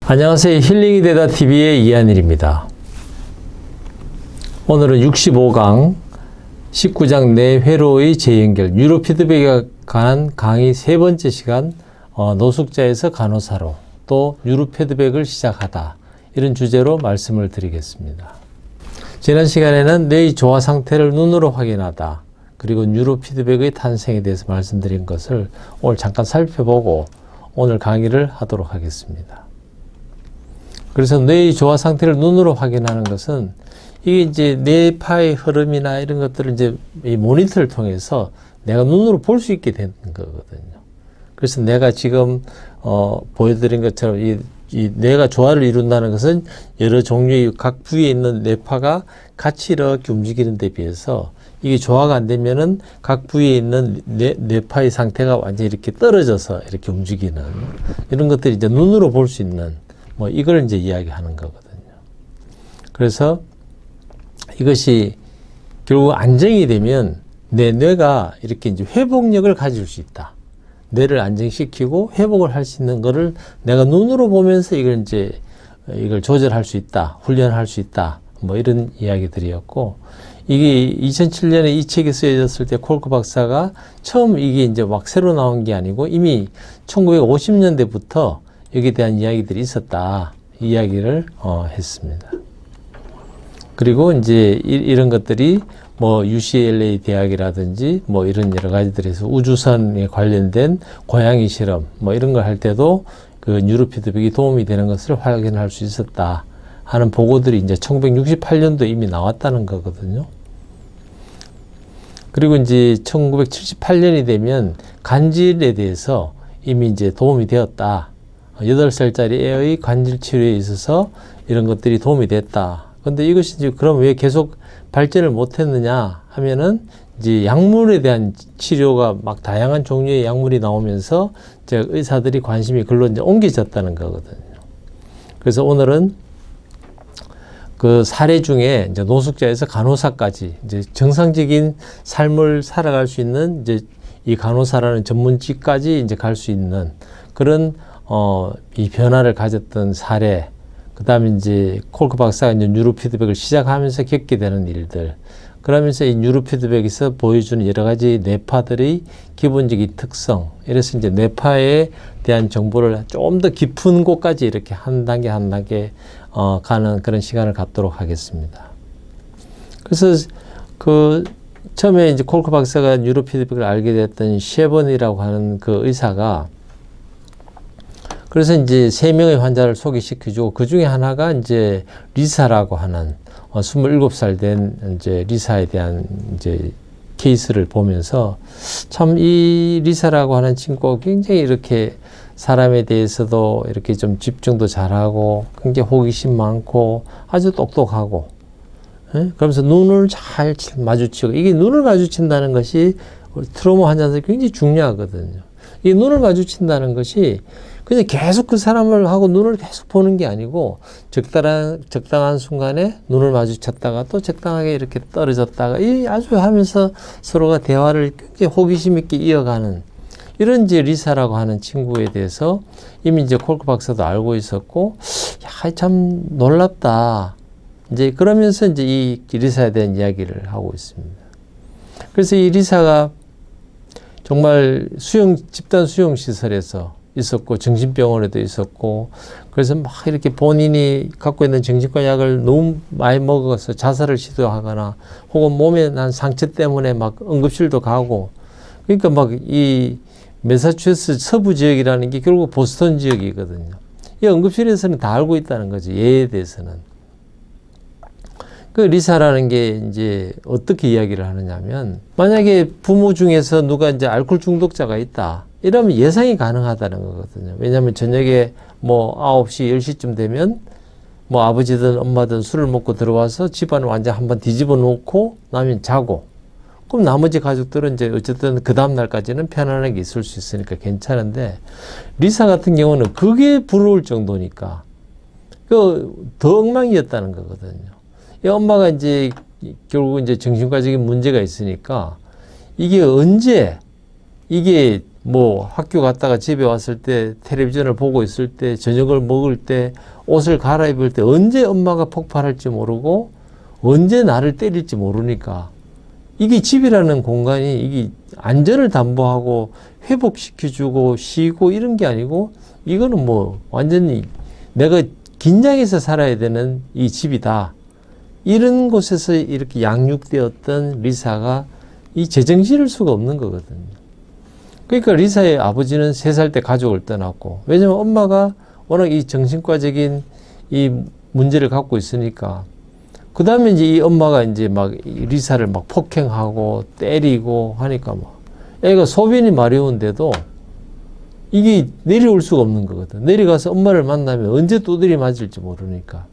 안녕하세요. 힐링이 되다 TV의 이한일입니다. 오늘은 65강 19장 내 회로의 재연결 뉴로피드백에 관한 강의 세 번째 시간 노숙자에서 간호사로 또 뉴로피드백을 시작하다 이런 주제로 말씀을 드리겠습니다. 지난 시간에는 뇌의 조화 상태를 눈으로 확인하다 그리고 뉴로피드백의 탄생에 대해서 말씀드린 것을 오늘 잠깐 살펴보고 오늘 강의를 하도록 하겠습니다. 그래서 뇌의 조화 상태를 눈으로 확인하는 것은 이게 이제 뇌파의 흐름이나 이런 것들을 이제 이 모니터를 통해서 내가 눈으로 볼 수 있게 되는 거거든요. 그래서 내가 지금 보여드린 것처럼 이 뇌가 조화를 이룬다는 것은 여러 종류의 각 부위에 있는 뇌파가 같이 이렇게 움직이는 데 비해서 이게 조화가 안 되면은 각 부위에 있는 뇌파의 상태가 완전히 이렇게 떨어져서 이렇게 움직이는 이런 것들이 이제 눈으로 볼 수 있는 이걸 이제 이야기하는 거거든요. 그래서 이것이 결국 안정이 되면 내 뇌가 이렇게 이제 회복력을 가질 수 있다. 뇌를 안정시키고 회복을 할 수 있는 거를 내가 눈으로 보면서 이걸 조절할 수 있다. 훈련할 수 있다. 이런 이야기들이었고, 이게 2007년에 이 책이 쓰여졌을 때 콜크 박사가 처음 이게 이제 막 새로 나온 게 아니고 이미 1950년대부터 여기에 대한 이야기들이 있었다. 이 이야기를 했습니다. 그리고 이제 이런 것들이 UCLA 대학이라든지 이런 여러 가지들에서 우주선에 관련된 고양이 실험 이런 걸 할 때도 그 뉴로피드백이 도움이 되는 것을 확인할 수 있었다 하는 보고들이 이제 1968년도 이미 나왔다는 거거든요. 그리고 이제 1978년이 되면 간질에 대해서 이미 이제 도움이 되었다. 8살짜리 애의 관절 치료에 있어서 이런 것들이 도움이 됐다. 근데 이것이 이제 그럼 왜 계속 발전을 못 했느냐 하면은 이제 약물에 대한 치료가 막 다양한 종류의 약물이 나오면서 이제 의사들이 관심이 글로 이제 옮겨졌다는 거거든요. 그래서 오늘은 그 사례 중에 이제 노숙자에서 간호사까지 이제 정상적인 삶을 살아갈 수 있는 이제 이 간호사라는 전문직까지 이제 갈 수 있는 그런 이 변화를 가졌던 사례, 그 다음에 이제 콜크 박사가 이제 뉴로피드백을 시작하면서 겪게 되는 일들, 그러면서 이 뉴로피드백에서 보여주는 여러 가지 뇌파들의 기본적인 특성, 이래서 이제 뇌파에 대한 정보를 좀 더 깊은 곳까지 이렇게 한 단계 한 단계 가는 그런 시간을 갖도록 하겠습니다. 그래서 그 처음에 이제 콜크 박사가 뉴로피드백을 알게 됐던 셰번이라고 하는 그 의사가 그래서 이제 3명의 환자를 소개시켜주고 그 중에 하나가 이제 리사라고 하는 27살 된 이제 리사에 대한 이제 케이스를 보면서 참 이 리사라고 하는 친구가 굉장히 이렇게 사람에 대해서도 이렇게 좀 집중도 잘하고 굉장히 호기심 많고 아주 똑똑하고 그러면서 눈을 잘 마주치고 이게 눈을 마주친다는 것이 트로마 환자들 굉장히 중요하거든요. 이 눈을 마주친다는 것이 그냥 계속 그 사람을 하고 눈을 계속 보는 게 아니고 적당한 순간에 눈을 마주쳤다가 또 적당하게 이렇게 떨어졌다가 아주 하면서 서로가 대화를 굉장히 호기심 있게 이어가는 이런 이제 리사라고 하는 친구에 대해서 이미 이제 콜크 박사도 알고 있었고, 야, 참 놀랍다. 이제 그러면서 이제 이 리사에 대한 이야기를 하고 있습니다. 그래서 이 리사가 정말 집단 수용 시설에서 있었고 정신병원에도 있었고 그래서 막 이렇게 본인이 갖고 있는 정신과 약을 너무 많이 먹어서 자살을 시도하거나 혹은 몸에 난 상처 때문에 막 응급실도 가고 그러니까 막 이 매사추세츠 서부 지역이라는 게 결국 보스턴 지역이거든요. 이 응급실에서는 다 알고 있다는 거죠. 얘에 대해서는. 그 리사라는 게 이제 어떻게 이야기를 하느냐면 만약에 부모 중에서 누가 이제 알코올 중독자가 있다. 이러면 예상이 가능하다는 거거든요. 왜냐하면 저녁에 9시, 10시쯤 되면 아버지든 엄마든 술을 먹고 들어와서 집안을 완전 한번 뒤집어 놓고 나면 자고 그럼 나머지 가족들은 이제 어쨌든 그 다음 날까지는 편안하게 있을 수 있으니까 괜찮은데 리사 같은 경우는 그게 부러울 정도니까 더 엉망이었다는 거거든요. 이 엄마가 이제 결국 이제 정신과적인 문제가 있으니까 이게 언제 이게 뭐 학교 갔다가 집에 왔을 때 텔레비전을 보고 있을 때 저녁을 먹을 때 옷을 갈아입을 때 언제 엄마가 폭발할지 모르고 언제 나를 때릴지 모르니까 이게 집이라는 공간이 이게 안전을 담보하고 회복시켜주고 쉬고 이런 게 아니고 이거는 뭐 완전히 내가 긴장해서 살아야 되는 이 집이다. 이런 곳에서 이렇게 양육되었던 리사가 이 제정신일 수가 없는 거거든요. 그러니까 리사의 아버지는 3살 때 가족을 떠났고, 왜냐면 엄마가 워낙 이 정신과적인 이 문제를 갖고 있으니까, 그 다음에 이제 이 엄마가 이제 막 리사를 막 폭행하고 때리고 하니까 막 애가 소변이 마려운데도 이게 내려올 수가 없는 거거든. 내려가서 엄마를 만나면 언제 두드리 맞을지 모르니까.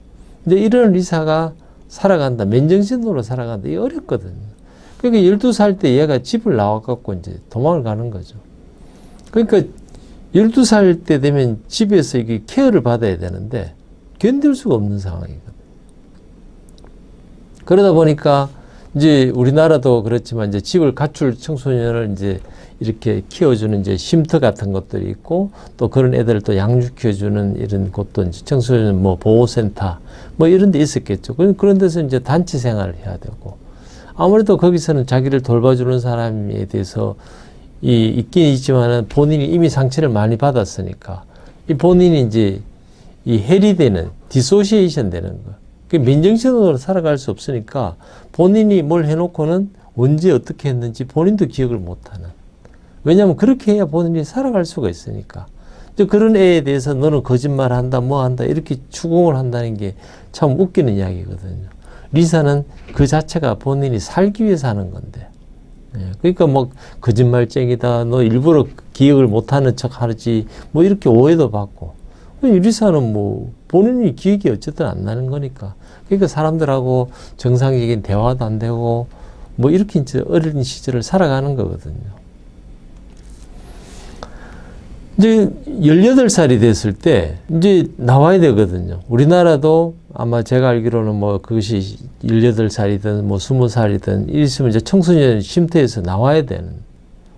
근데 이런 리사가 살아간다, 맨정신으로 살아간다, 이게 어렵거든요. 그러니까 12살 때 얘가 집을 나와갖고 이제 도망을 가는 거죠. 그러니까 12살 때 되면 집에서 이게 케어를 받아야 되는데 견딜 수가 없는 상황이거든요. 그러다 보니까 이제 우리나라도 그렇지만 이제 집을 갖출 청소년을 이제 이렇게 키워주는 이제 쉼터 같은 것들이 있고 또 그런 애들을 또 양육해주는 이런 곳도 이제 청소년 뭐 보호센터 뭐 이런 데 있었겠죠. 그런 데서 이제 단체 생활을 해야 되고 아무래도 거기서는 자기를 돌봐주는 사람에 대해서 있긴 있지만은 본인이 이미 상처를 많이 받았으니까 이 본인이 이제 이 해리되는 디소시에이션 되는 거. 그 맨정신으로 살아갈 수 없으니까 본인이 뭘 해놓고는 언제 어떻게 했는지 본인도 기억을 못하는. 왜냐하면 그렇게 해야 본인이 살아갈 수가 있으니까. 그런 애에 대해서 너는 거짓말한다, 뭐 한다 이렇게 추궁을 한다는 게 참 웃기는 이야기거든요. 리사는 그 자체가 본인이 살기 위해서 하는 건데. 그러니까 뭐 거짓말쟁이다, 너 일부러 기억을 못하는 척 하지, 뭐 이렇게 오해도 받고. 리사는 뭐 본인이 기억이 어쨌든 안 나는 거니까. 그러니까 사람들하고 정상적인 대화도 안 되고 뭐 이렇게 이제 어린 시절을 살아가는 거거든요. 이제 18살이 됐을 때 이제 나와야 되거든요. 우리나라도 아마 제가 알기로는 뭐 그것이 18살이든 뭐 20살이든 이랬으면 이제 청소년 쉼터에서 나와야 되는.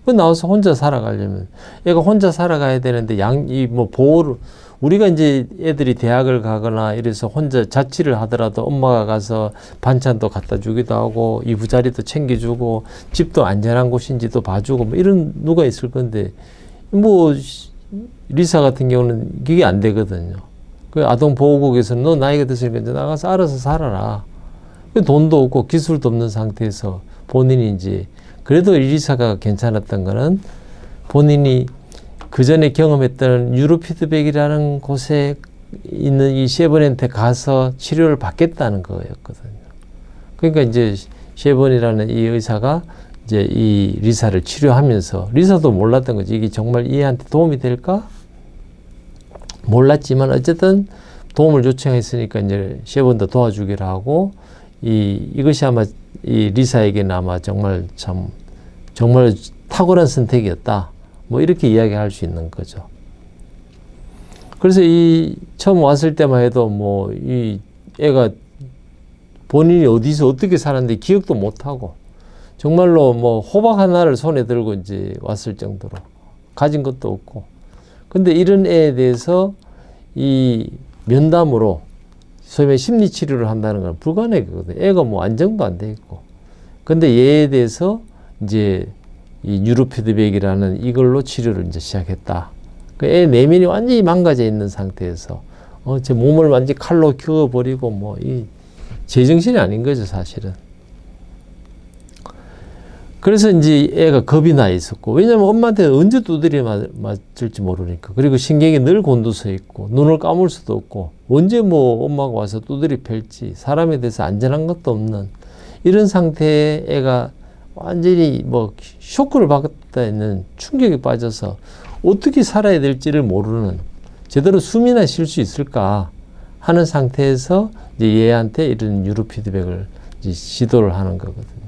그 나와서 혼자 살아가려면 애가 혼자 살아가야 되는데 이 뭐 보호를 우리가 이제 애들이 대학을 가거나 이래서 혼자 자취를 하더라도 엄마가 가서 반찬도 갖다 주기도 하고 이부자리도 챙겨주고 집도 안전한 곳인지도 봐주고 뭐 이런 누가 있을 건데 뭐 리사 같은 경우는 그게 안 되거든요. 그 아동보호국에서는 너 나이가 됐으니까 이제 나가서 알아서 살아라. 돈도 없고 기술도 없는 상태에서 본인이 이제 그래도 리사가 괜찮았던 거는 본인이 그 전에 경험했던 뉴로피드백이라는 곳에 있는 이 셰번한테 가서 치료를 받겠다는 거였거든요. 그러니까 이제 셰번이라는 이 의사가 이제 이 리사를 치료하면서 리사도 몰랐던 거지. 이게 정말 이 애한테 도움이 될까? 몰랐지만 어쨌든 도움을 요청했으니까 이제 셰번도 도와주기로 하고 이것이 아마 이 리사에게는 아마 정말 탁월한 선택이었다. 뭐 이렇게 이야기할 수 있는 거죠. 그래서 처음 왔을 때만 해도 뭐 이 애가 본인이 어디서 어떻게 살았는데 기억도 못 하고 정말로 뭐 호박 하나를 손에 들고 이제 왔을 정도로 가진 것도 없고. 근데 이런 애에 대해서 이 면담으로 소위 말해 심리 치료를 한다는 건 불가능하거든요. 애가 뭐 안정도 안 돼 있고. 근데 얘에 대해서 이제 이 뉴로피드백이라는 이걸로 치료를 이제 시작했다. 그 애 내면이 완전히 망가져 있는 상태에서 제 몸을 완전히 칼로 그어버리고 뭐 이 제정신이 아닌 거죠, 사실은. 그래서 이제 애가 겁이 나 있었고, 왜냐면 엄마한테 언제 두드려 맞을지 모르니까. 그리고 신경이 늘 곤두서 있고, 눈을 감을 수도 없고, 언제 뭐 엄마가 와서 두드려 팰지, 사람에 대해서 안전한 것도 없는 이런 상태에 애가 완전히 뭐 쇼크를 받다 있는 충격에 빠져서 어떻게 살아야 될지를 모르는 제대로 숨이나 쉴 수 있을까 하는 상태에서 이제 얘한테 이런 뉴로피드백을 이제 시도를 하는 거거든요.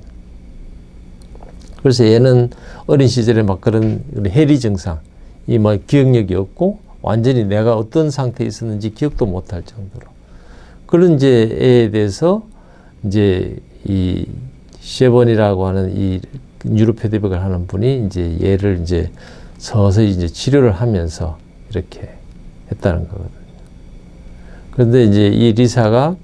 그래서 얘는 어린 시절에 막 그런 해리 증상, 이 뭐 기억력이 없고 완전히 내가 어떤 상태에 있었는지 기억도 못할 정도로 그런 이제 애에 대해서 이제 셰번이라고 하는 이 뉴로피드백을 하는 분이 이제 얘를 이제 서서히 이제 치료를 하면서 이렇게 했다는 거거든요. 그런데 이제 이 리사가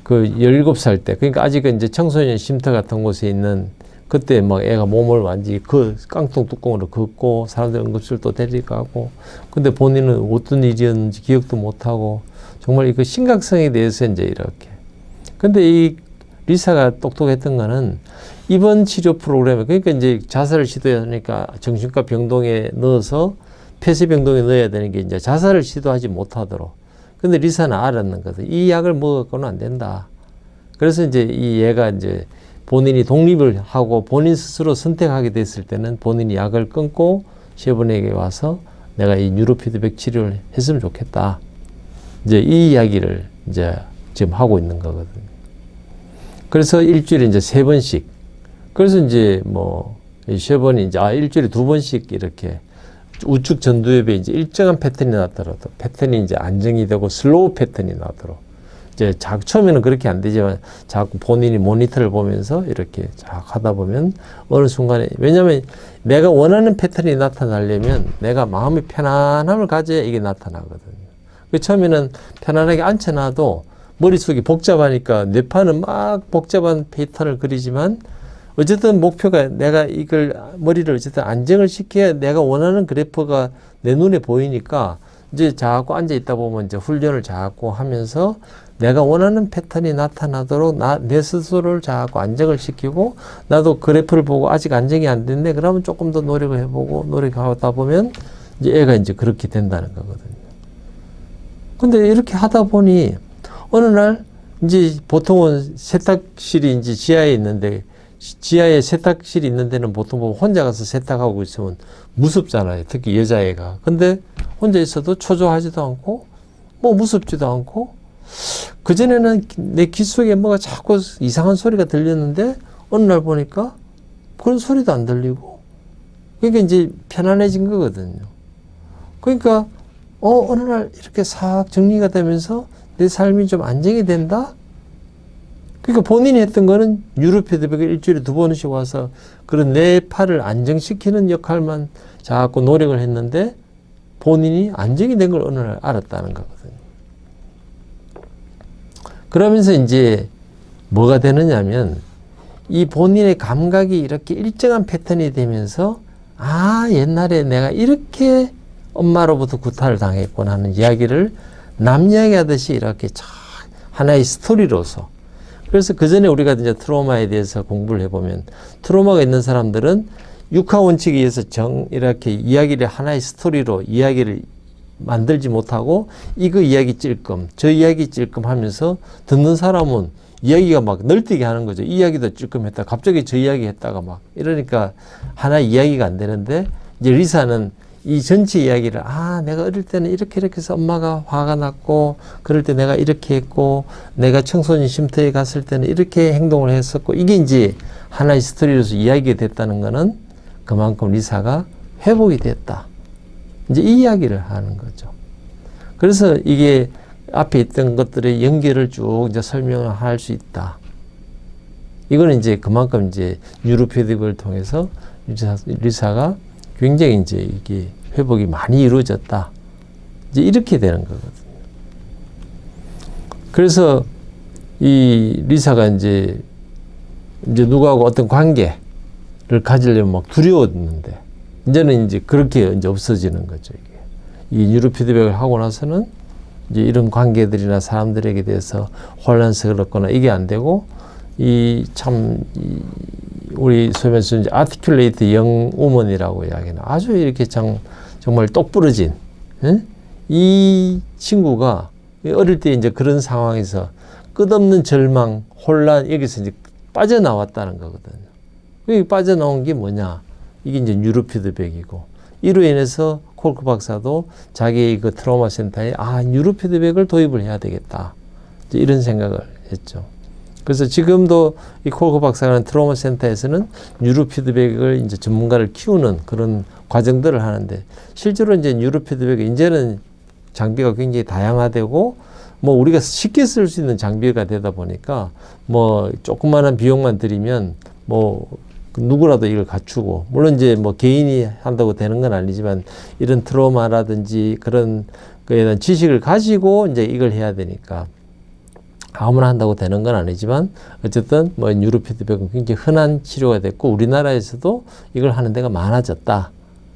그 17살 때, 그러니까 아직은 이제 청소년 쉼터 같은 곳에 있는 그때 막 애가 몸을 완전히 그 깡통 뚜껑으로 긋고 사람들 응급실도 데리고가고, 근데 본인은 어떤 일이었는지 기억도 못하고 정말 이거 심각성에 대해서 이제 이렇게. 근데 이 리사가 똑똑했던 거는 입원 치료 프로그램에, 그러니까 이제 자살을 시도하니까 정신과 병동에 넣어서 폐쇄 병동에 넣어야 되는 게 이제 자살을 시도하지 못하도록. 근데 리사는 알았는 거죠. 이 약을 먹어서는 안 된다. 그래서 이제 이 얘가 이제 본인이 독립을 하고 본인 스스로 선택하게 됐을 때는 본인이 약을 끊고 시어머니에게 와서 내가 이 뉴로피드백 치료를 했으면 좋겠다. 이제 이 이야기를 이제 지금 하고 있는 거거든요. 그래서 일주일에 이제 3번씩. 그래서 이제 뭐 시어머니 이제 일주일에 2번씩 이렇게 우측 전두엽에 이제 일정한 패턴이 나더라도 패턴이 이제 안정이 되고 슬로우 패턴이 나도록 이제 처음에는 그렇게 안 되지만 자꾸 본인이 모니터를 보면서 이렇게 쫙 하다 보면 어느 순간에, 왜냐면 내가 원하는 패턴이 나타나려면 내가 마음의 편안함을 가져야 이게 나타나거든요. 그 처음에는 편안하게 앉혀놔도 머릿속이 복잡하니까 뇌파는 막 복잡한 패턴을 그리지만 어쨌든 목표가 내가 이걸 머리를 어쨌든 안정을 시켜야 내가 원하는 그래프가 내 눈에 보이니까 이제 자꾸 앉아 있다 보면 이제 훈련을 자꾸 하면서 내가 원하는 패턴이 나타나도록 내 스스로를 자꾸 안정을 시키고, 나도 그래프를 보고 아직 안정이 안 됐네. 그러면 조금 더 노력을 해보고 노력하다 보면 이제 애가 이제 그렇게 된다는 거거든요. 근데 이렇게 하다 보니 어느 날 이제 보통은 세탁실이 이제 지하에 있는데, 지하에 세탁실이 있는 데는 보통 보면 혼자 가서 세탁하고 있으면 무섭잖아요. 특히 여자애가. 근데 혼자 있어도 초조하지도 않고 뭐 무섭지도 않고, 그전에는 내 귀 속에 뭐가 자꾸 이상한 소리가 들렸는데 어느 날 보니까 그런 소리도 안 들리고, 그러니까 이제 편안해진 거거든요. 그러니까 어느 날 이렇게 싹 정리가 되면서 내 삶이 좀 안정이 된다? 그러니까 본인이 했던 거는 뉴로피드백을 일주일에 2번씩 와서 그런 내 팔을 안정시키는 역할만 자꾸 노력을 했는데 본인이 안정이 된 걸 어느 날 알았다는 거거든요. 그러면서 이제 뭐가 되느냐면 이 본인의 감각이 이렇게 일정한 패턴이 되면서 옛날에 내가 이렇게 엄마로부터 구타를 당했구나 하는 이야기를 남 이야기하듯이 이렇게 하나의 스토리로서. 그래서 그 전에 우리가 이제 트라우마에 대해서 공부를 해보면 트라우마가 있는 사람들은 육하 원칙에 의해서 이렇게 이야기를 하나의 스토리로 이야기를 만들지 못하고 이거 이야기 찔끔 저 이야기 찔끔 하면서 듣는 사람은 이야기가 막 널뛰게 하는 거죠. 이 이야기도 찔끔 했다 갑자기 저 이야기 했다가 막 이러니까 하나의 이야기가 안 되는데, 이제 리사는 이 전체 이야기를 내가 어릴 때는 이렇게 해서 엄마가 화가 났고 그럴 때 내가 이렇게 했고 내가 청소년 쉼터에 갔을 때는 이렇게 행동을 했었고, 이게 이제 하나의 스토리로서 이야기가 됐다는 거는 그만큼 리사가 회복이 됐다. 이제 이 이야기를 하는 거죠. 그래서 이게 앞에 있던 것들의 연결을 쭉 이제 설명을 할 수 있다. 이거는 이제 그만큼 이제 뉴로피드백을 통해서 리사가 굉장히 이제 이게 회복이 많이 이루어졌다. 이제 이렇게 되는 거거든요. 그래서 이 리사가 이제 누구하고 어떤 관계를 가지려면 막 두려웠는데, 이제는 이제 그렇게 이제 없어지는 거죠. 이게. 이 뉴로피드백을 하고 나서는 이제 이런 관계들이나 사람들에게 대해서 혼란스럽거나 이게 안 되고, 우리 소위 말해서 이제 아티큘레이트 영 우먼이라고 이야기하는 아주 이렇게 정말 똑부러진, 이 친구가 어릴 때 이제 그런 상황에서 끝없는 절망, 혼란, 여기서 이제 빠져나왔다는 거거든요. 여기 빠져나온 게 뭐냐? 이게 이제 뉴로피드백이고, 이로 인해서 콜크 박사도 자기의 그 트라우마 센터에 뉴로피드백을 도입을 해야 되겠다. 이제 이런 생각을 했죠. 그래서 지금도 이 콜크 박사라는 트라우마 센터에서는 뉴로피드백을 이제 전문가를 키우는 그런 과정들을 하는데, 실제로 이제 뉴로피드백이 이제는 장비가 굉장히 다양화되고 뭐 우리가 쉽게 쓸 수 있는 장비가 되다 보니까 뭐 조그마한 비용만 들이면 뭐 누구라도 이걸 갖추고, 물론 이제 뭐 개인이 한다고 되는 건 아니지만 이런 트라우마라든지 그런 거에 대한 지식을 가지고 이제 이걸 해야 되니까 아무나 한다고 되는 건 아니지만 어쨌든 뭐 뉴로피드백은 굉장히 흔한 치료가 됐고 우리나라에서도 이걸 하는 데가 많아졌다.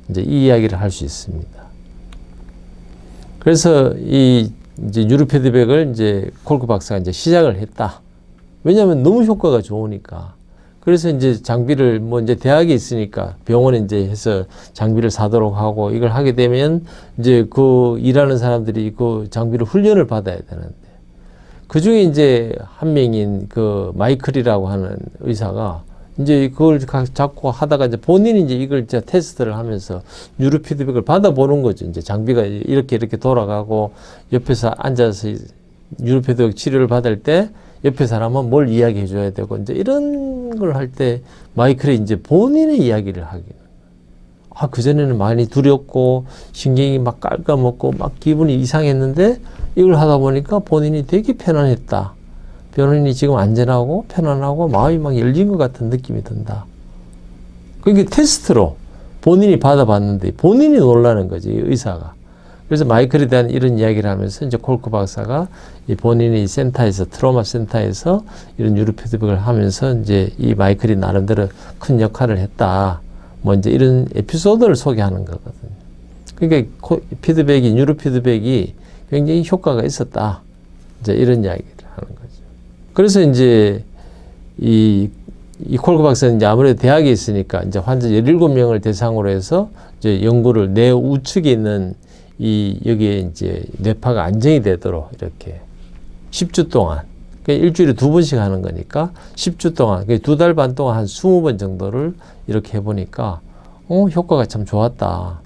이제 이 이야기를 할 수 있습니다. 그래서 이 이제 뉴로피드백을 이제 콜크 박사가 이제 시작을 했다. 왜냐하면 너무 효과가 좋으니까. 그래서 이제 장비를 뭐 이제 대학에 있으니까 병원에 이제 해서 장비를 사도록 하고 이걸 하게 되면 이제 그 일하는 사람들이 그 장비를 훈련을 받아야 되는데 그 중에 이제 한 명인 그 마이클이라고 하는 의사가 이제 그걸 자꾸 하다가 이제 본인이 이제 이걸 이제 테스트를 하면서 뉴로 피드백을 받아보는 거죠. 이제 장비가 이렇게 돌아가고 옆에서 앉아서 뉴로 피드백 치료를 받을 때 옆에 사람은 뭘 이야기해 줘야 되고 이제 이런 걸 할 때 마이클이 이제 본인의 이야기를 하기는. 그전에는 많이 두렵고 신경이 막 깔까먹고 막 기분이 이상했는데 이걸 하다 보니까 본인이 되게 편안했다. 본인이 지금 안전하고 편안하고 마음이 막 열린 것 같은 느낌이 든다. 그게 테스트로 본인이 받아봤는데 본인이 놀라는 거지, 의사가. 그래서 마이클에 대한 이런 이야기를 하면서 이제 콜크 박사가 본인이 센터에서, 트라우마 센터에서 이런 뉴로 피드백을 하면서 이제 이 마이클이 나름대로 큰 역할을 했다. 뭐 이제 이런 에피소드를 소개하는 거거든요. 그러니까 뉴로 피드백이 굉장히 효과가 있었다. 이제 이런 이야기를 하는 거죠. 그래서 이제 이 콜크 박사는 이제 아무래도 대학에 있으니까 이제 환자 17명을 대상으로 해서 이제 연구를 뇌 우측에 있는 여기에 이제 뇌파가 안정이 되도록 이렇게 10주 동안, 그러니까 일주일에 2번씩 하는 거니까 10주 동안, 2달 반 동안 한 20번 정도를 이렇게 해보니까, 효과가 참 좋았다.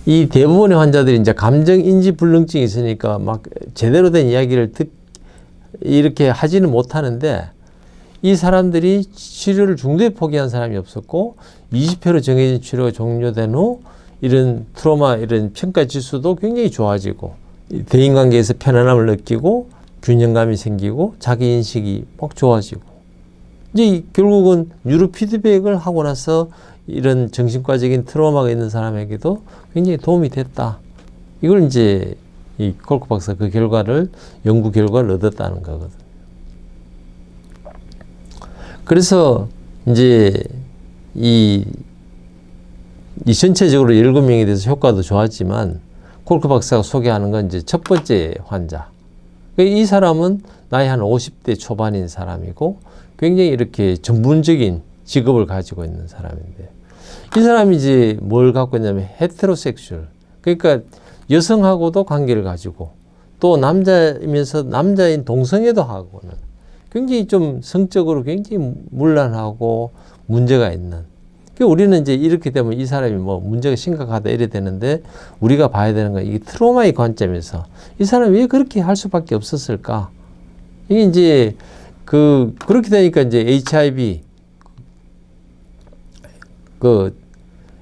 이 대부분의 환자들이 이제 감정인지 불능증이 있으니까 막 제대로 된 이야기를 이렇게 하지는 못하는데 이 사람들이 치료를 중도에 포기한 사람이 없었고 20회로 정해진 치료가 종료된 후 이런 트라우마, 이런 평가 지수도 굉장히 좋아지고 대인관계에서 편안함을 느끼고 균형감이 생기고 자기인식이 막 좋아지고 이제 결국은 뉴로 피드백을 하고 나서 이런 정신과적인 트라우마가 있는 사람에게도 굉장히 도움이 됐다. 이걸 이제 이 콜크 박사 그 결과를, 연구 결과를 얻었다는 거거든요. 그래서 이제 이 전체적으로 17명에 대해서 효과도 좋았지만 콜크 박사가 소개하는 건 이제 첫 번째 환자. 이 사람은 나이 한 50대 초반인 사람이고 굉장히 이렇게 전문적인 직업을 가지고 있는 사람인데 이 사람이 이제 뭘 갖고 있냐면 헤테로섹슈얼. 그러니까 여성하고도 관계를 가지고 또 남자이면서 남자인 동성애도 하고는 굉장히 좀 성적으로 굉장히 문란하고 문제가 있는. 우리는 이제 이렇게 되면 이 사람이 뭐 문제가 심각하다 이래 되는데 우리가 봐야 되는 건 이 트라우마의 관점에서 이 사람이 왜 그렇게 할 수밖에 없었을까? 이게 이제 그렇게 되니까 이제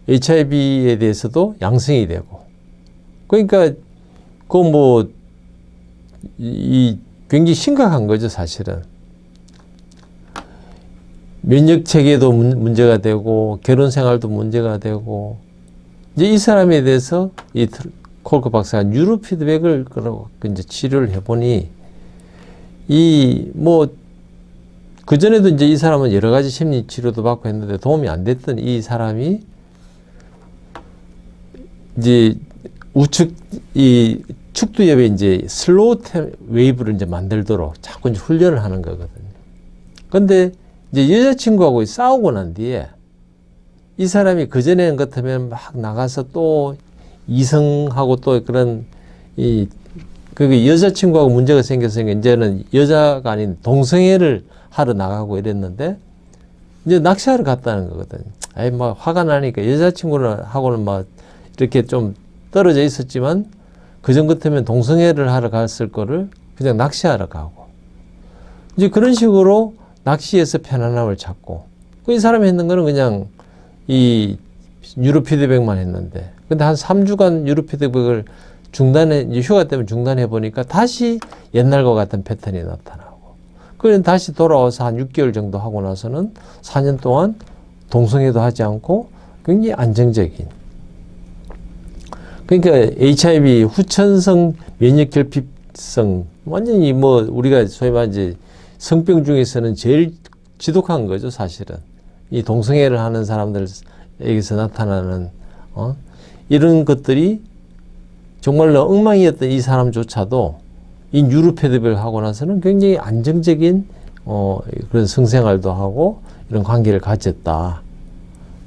HIV에 대해서도 양성이 되고 그러니까 굉장히 심각한 거죠, 사실은. 면역 체계도 문제가 되고 결혼 생활도 문제가 되고 이제 이 사람에 대해서 이 콜크 박사가 뉴로 피드백을 이제 치료를 해보니 그 전에도 이제 이 사람은 여러 가지 심리 치료도 받고 했는데 도움이 안 됐던 이 사람이 이제 축두엽에 이제 슬로우 웨이브를 이제 만들도록 자꾸 이제 훈련을 하는 거거든요. 근데 이제 여자친구하고 싸우고 난 뒤에 이 사람이 그전에는 같으면 막 나가서 또 이성하고 또 그런 여자친구하고 문제가 생겨서 이제는 여자가 아닌 동성애를 하러 나가고 이랬는데 이제 낚시하러 갔다는 거거든요. 화가 나니까 여자친구하고는 막 이렇게 좀 떨어져 있었지만 그전 같으면 동성애를 하러 갔을 거를 그냥 낚시하러 가고 이제 그런 식으로 낚시에서 편안함을 찾고 이 사람이 했는 거는 그냥 이 뉴로 피드백만 했는데 근데 한 3주간 뉴로 피드백을 휴가 때문에 중단해 보니까 다시 옛날과 같은 패턴이 나타나고 그는 다시 돌아와서 한 6개월 정도 하고 나서는 4년 동안 동성애도 하지 않고 굉장히 안정적인. 그러니까 HIV 후천성 면역 결핍성 완전히 뭐 우리가 소위 말해 이제 성병 중에서는 제일 지독한 거죠, 사실은. 이 동성애를 하는 사람들에게서 나타나는 이런 것들이 정말로 엉망이었던 이 사람조차도 이 뉴로페드백을 하고 나서는 굉장히 안정적인 그런 성생활도 하고 이런 관계를 가졌다.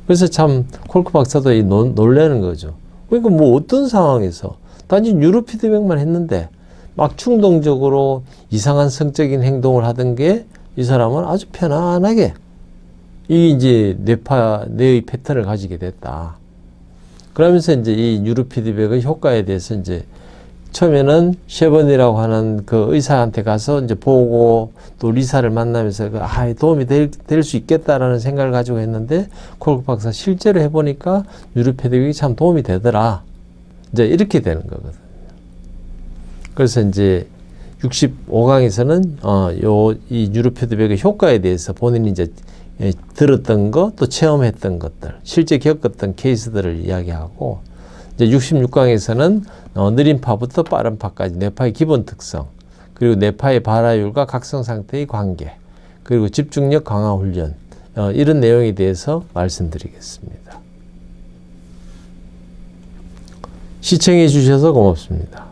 그래서 참 콜크 박사도 놀라는 거죠. 그러니까 뭐 어떤 상황에서 단지 뉴로피드백만 했는데 막 충동적으로 이상한 성적인 행동을 하던 게 이 사람은 아주 편안하게 이 이제 뇌의 패턴을 가지게 됐다. 그러면서 이제 이 뉴로피드백의 효과에 대해서 이제 처음에는 셰번이라고 하는 그 의사한테 가서 이제 보고 또 리사를 만나면서 도움이 될 수 있겠다라는 생각을 가지고 했는데 콜크 박사 실제로 해보니까 뉴로피드백이 참 도움이 되더라. 이제 이렇게 되는 거거든요. 그래서 이제 65강에서는 이 뉴로피드백의 효과에 대해서 본인이 이제 들었던 거 또 체험했던 것들, 실제 겪었던 케이스들을 이야기하고 이제 66강에서는 느린 파부터 빠른 파까지 뇌파의 기본 특성, 그리고 뇌파의 발화율과 각성 상태의 관계, 그리고 집중력 강화 훈련 이런 내용에 대해서 말씀드리겠습니다. 시청해 주셔서 고맙습니다.